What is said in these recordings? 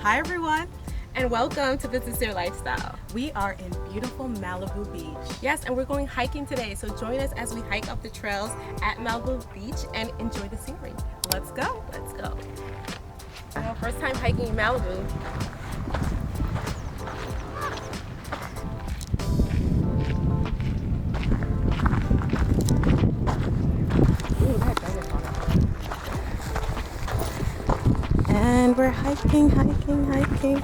Hi everyone, and welcome to Business Your Lifestyle. we are in beautiful Malibu Beach. Yes, and we're going hiking today, so join us as we hike up the trails at Malibu Beach and enjoy the scenery. Let's go. Let's go. First time hiking in Malibu. Ooh, that does it. And we're hiking. Thank you.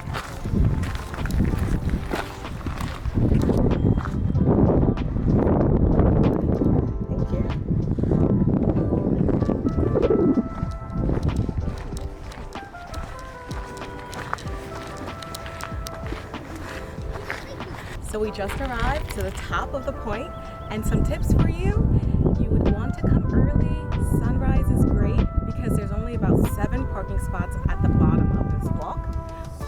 So we just arrived to the top of the point, and some tips for you. You would want to come early. Sunrise is great because there's only about 7 parking spots at the bottom of this walk.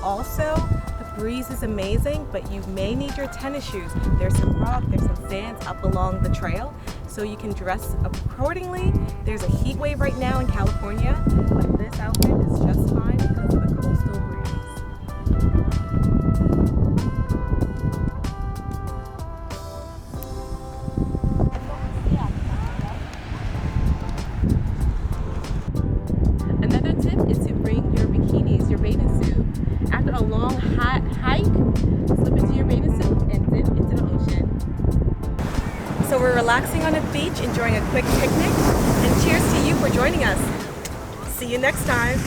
Also, the breeze is amazing, but you may need your tennis shoes. There's some rock, there's some sands up along the trail, so you can dress accordingly. There's a heat wave right now in California, but this outfit is just fine because of the coastal breeze. Another tip is to bring your bikinis, your bathing suit. After a long hot hike, slip into your bathing suit and dip into the ocean. So we're relaxing on a beach, enjoying a quick picnic, and cheers to you for joining us. See you next time.